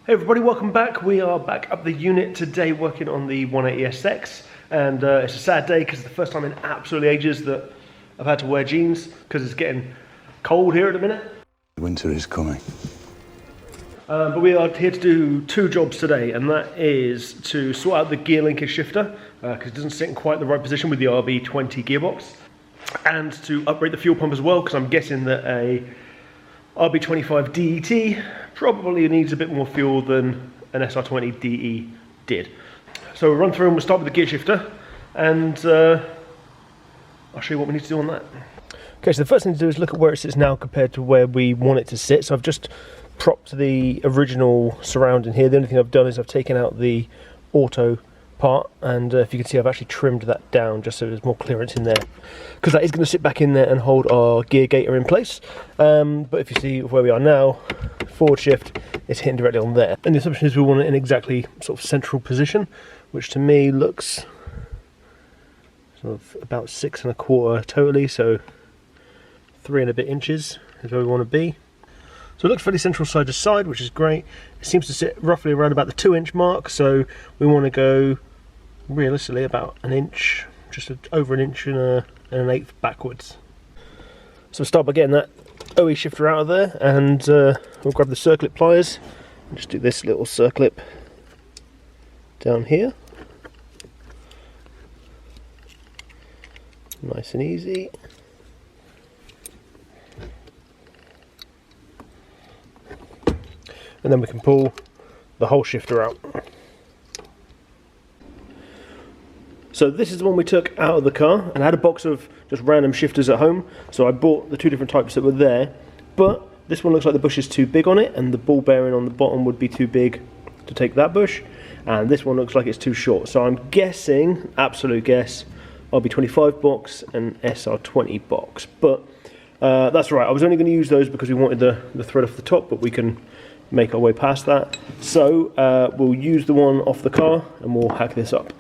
Hey everybody, welcome back. We are back up the unit today working on the 180SX, and it's a sad day because it's the first time in absolutely ages that I've had to wear jeans because it's getting cold here at the minute. Winter is coming. But we are here to do two jobs today, and that is to sort out the gear linkage shifter because it doesn't sit in quite the right position with the RB20 gearbox, and to upgrade the fuel pump as well because I'm guessing that a RB25 DET probably needs a bit more fuel than an SR20 DE did. So we'll run through and we'll start with the gear shifter, and I'll show you what we need to do on that. Okay, so the first thing to do is look at where it sits now compared to where we want it to sit. So I've just propped the original surround in here. The only thing I've done is I've taken out the auto part, and if you can see, I've actually trimmed that down just so there's more clearance in there, because that is going to sit back in there and hold our gear gaiter in place. But if you see where we are now, forward shift is hitting directly on there, and the assumption is we want it in exactly sort of central position, which to me looks sort of about 6 1/4 totally, so 3 and a bit inches is where we want to be. So it looks fairly central side to side, which is great. It seems to sit roughly around about the 2-inch mark, so we want to go realistically about an inch, just over an inch and an eighth backwards. So start by getting that OE shifter out of there, and we'll grab the circlip pliers and just do this little circlip down here. Nice and easy. And then we can pull the whole shifter out. So this is the one we took out of the car, and I had a box of just random shifters at home, so I bought the two different types that were there, but this one looks like the bush is too big on it, and the ball bearing on the bottom would be too big to take that bush, and this one looks like it's too short. So I'm guessing, absolute guess, RB25 box and SR20 box, but that's right, I was only going to use those because we wanted the thread off the top, but we can make our way past that. So we'll use the one off the car and we'll hack this up.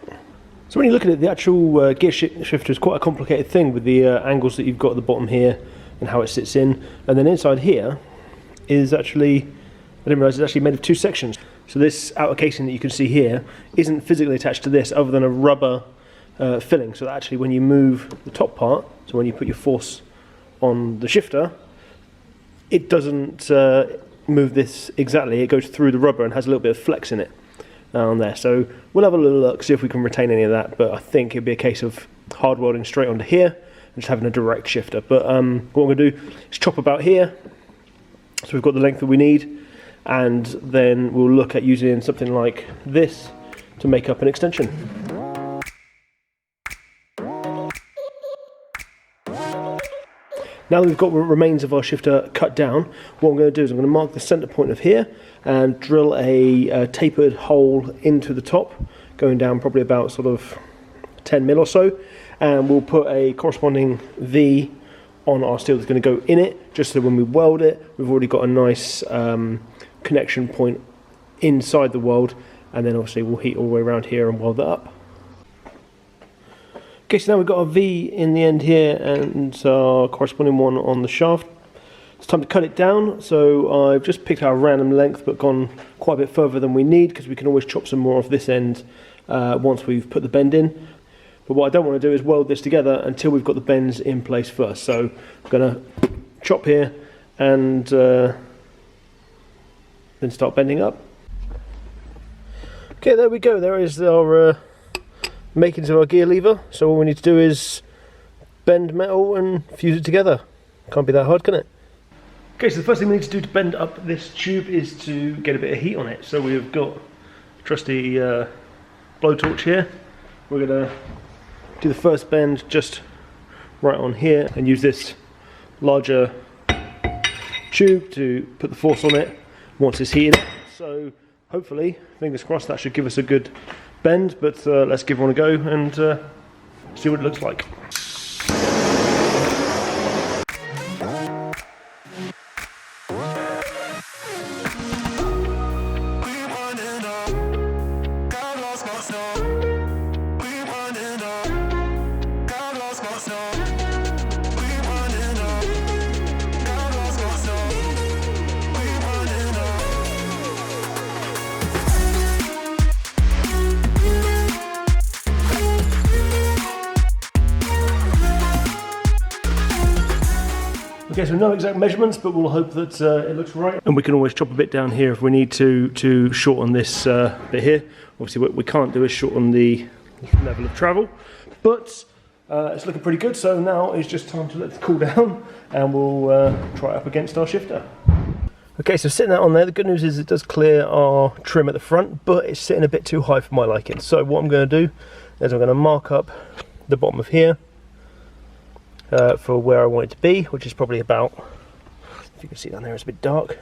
So when you look at it, the actual gear shifter is quite a complicated thing with the angles that you've got at the bottom here and how it sits in, and then inside here is actually, I didn't realise it's actually made of 2 sections. So this outer casing that you can see here isn't physically attached to this other than a rubber filling, so that actually when you move the top part, so when you put your force on the shifter, it doesn't move this exactly, it goes through the rubber and has a little bit of flex in it on there. So we'll have a little look, see if we can retain any of that, but I think it'd be a case of hard welding straight onto here and just having a direct shifter. But what I'm going to do is chop about here, so we've got the length that we need, and then we'll look at using something like this to make up an extension. Now that we've got what remains of our shifter cut down, what I'm going to do is I'm going to mark the centre point of here and drill a tapered hole into the top, going down probably about sort of 10 mil or so, and we'll put a corresponding V on our steel that's going to go in it, just so when we weld it, we've already got a nice connection point inside the weld, and then obviously we'll heat all the way around here and weld that up. Okay, so now we've got a V in the end here and our corresponding one on the shaft. It's time to cut it down, so I've just picked our random length but gone quite a bit further than we need, because we can always chop some more off this end once we've put the bend in. But what I don't want to do is weld this together until we've got the bends in place first. So I'm going to chop here and then start bending up. Okay, there we go, there is our makings of our gear lever. So all we need to do is bend metal and fuse it together. Can't be that hard, can it? Okay, so the first thing we need to do to bend up this tube is to get a bit of heat on it. So we've got a trusty blowtorch here. We're going to do the first bend just right on here and use this larger tube to put the force on it once it's heated. So hopefully, fingers crossed, that should give us a good bend, but let's give one a go and see what it looks like. Okay, so no exact measurements, but we'll hope that it looks right. And we can always chop a bit down here if we need to shorten this bit here. Obviously what we can't do is shorten the level of travel, but it's looking pretty good. So now it's just time to let it cool down, and we'll try it up against our shifter. Okay, so sitting that on there, the good news is it does clear our trim at the front, but it's sitting a bit too high for my liking. So what I'm going to do is I'm going to mark up the bottom of here for where I want it to be, which is probably about, if you can see down there, it's a bit dark,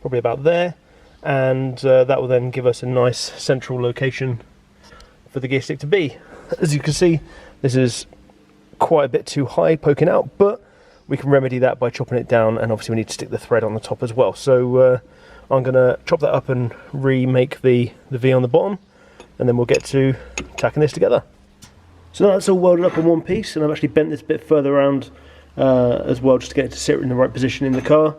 probably about there, and that will then give us a nice central location for the gear stick to be. As you can see, this is quite a bit too high poking out, but we can remedy that by chopping it down, and obviously we need to stick the thread on the top as well. So I'm going to chop that up and remake the V on the bottom, and then we'll get to tacking this together. So now that's all welded up in one piece, and I've actually bent this bit further around as well, just to get it to sit in the right position in the car.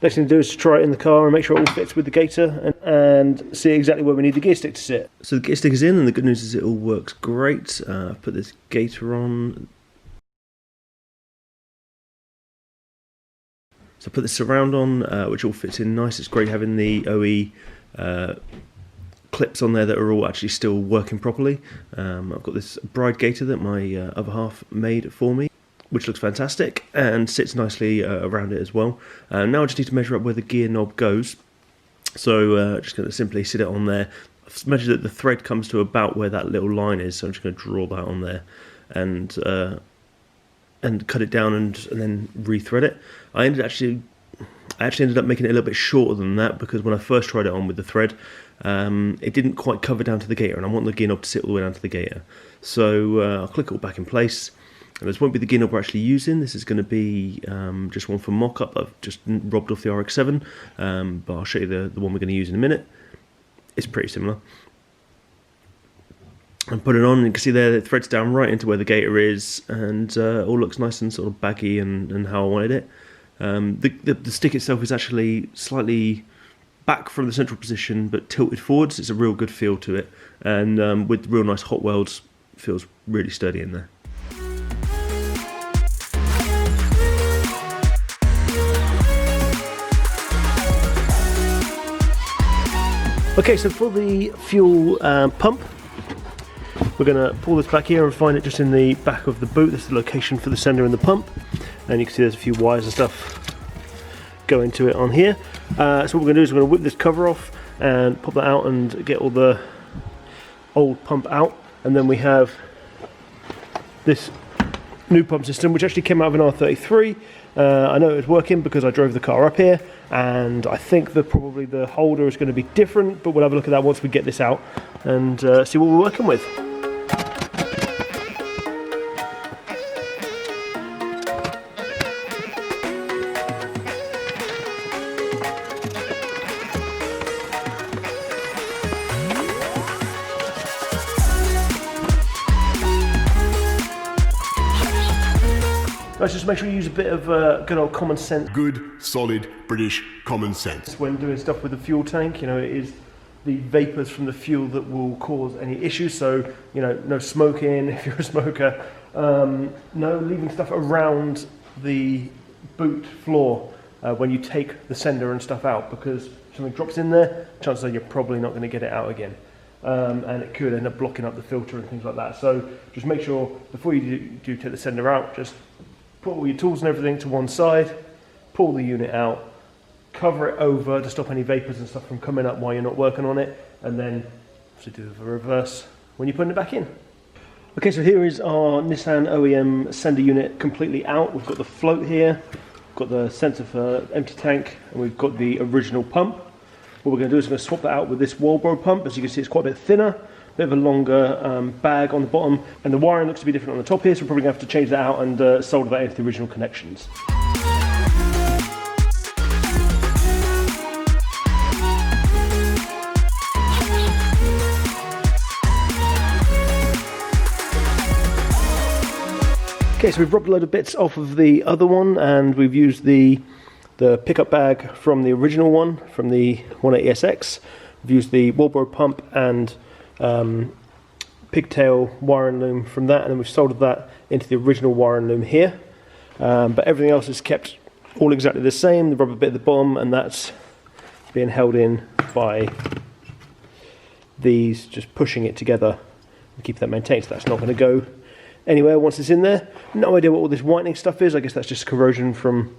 Next thing to do is to try it in the car and make sure it all fits with the gator, and see exactly where we need the gear stick to sit. So the gear stick is in, and the good news is it all works great. I've put this gator on. So I put the surround on, which all fits in nice. It's great having the OE clips on there that are all actually still working properly. I've got this bride gator that my other half made for me, which looks fantastic and sits nicely around it as well. Now I just need to measure up where the gear knob goes. So just going to simply sit it on there. I've measured that the thread comes to about where that little line is, so I'm just going to draw that on there and cut it down and then rethread it. I actually ended up making it a little bit shorter than that, because when I first tried it on with the thread, it didn't quite cover down to the gator, and I want the gear knob to sit all the way down to the gator. So I'll click it all back in place, and this won't be the gear knob we're actually using. This is going to be just one from mock-up. I've just robbed off the RX-7, but I'll show you the one we're going to use in a minute. It's pretty similar. And put it on, and you can see there it threads down right into where the gator is, and all looks nice and sort of baggy and how I wanted it. The stick itself is actually slightly back from the central position but tilted forwards. It's a real good feel to it, and with real nice hot welds, feels really sturdy in there. Okay, so for the fuel pump, we're going to pull this back here and find it just in the back of the boot. This is the location for the sender and the pump, and you can see there's a few wires and stuff going to it on here. So what we're going to do is we're going to whip this cover off and pop that out and get all the old pump out, and then we have this new pump system which actually came out of an R33. I know it was working because I drove the car up here, and I think that probably the holder is going to be different, but we'll have a look at that once we get this out and see what we're working with. Let's just make sure you use a bit of good old common sense. Good, solid, British common sense. When doing stuff with the fuel tank, you know, it is the vapours from the fuel that will cause any issues. So, you know, no smoking if you're a smoker. No leaving stuff around the boot floor when you take the sender and stuff out, because if something drops in there, chances are you're probably not going to get it out again. And it could end up blocking up the filter and things like that. So just make sure before you do take the sender out, just put all your tools and everything to one side, pull the unit out, cover it over to stop any vapours and stuff from coming up while you're not working on it, and then do the reverse when you're putting it back in. Okay, so here is our Nissan OEM sender unit completely out. We've got the float here, we've got the sensor for empty tank, and we've got the original pump. What we're going to do is we're going to swap that out with this Walbro pump. As you can see, it's quite a bit thinner, bit of a longer bag on the bottom, and the wiring looks to be different on the top here, so we're probably going to have to change that out and solder that into the original connections. Okay, so we've robbed a load of bits off of the other one, and we've used the pickup bag from the original one, from the 180SX. We've used the Walbro pump and pigtail wire and loom from that, and then we've soldered that into the original wire and loom here. But everything else is kept all exactly the same. The rubber bit at the bottom, and that's being held in by these just pushing it together and keep that maintained. So that's not going to go anywhere once it's in there. No idea what all this whitening stuff is. I guess that's just corrosion from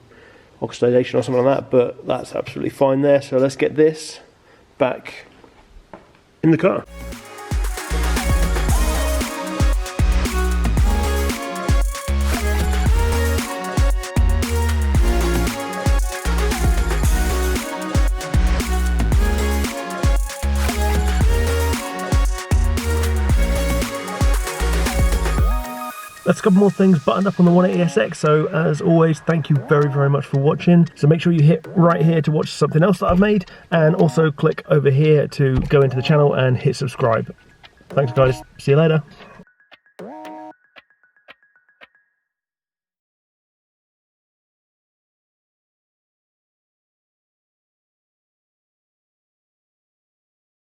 oxidation or something like that, but that's absolutely fine there. So let's get this back in the car. That's a couple more things buttoned up on the 180SX, so as always, thank you very, very much for watching. So make sure you hit right here to watch something else that I've made, and also click over here to go into the channel and hit subscribe. Thanks guys, see you later.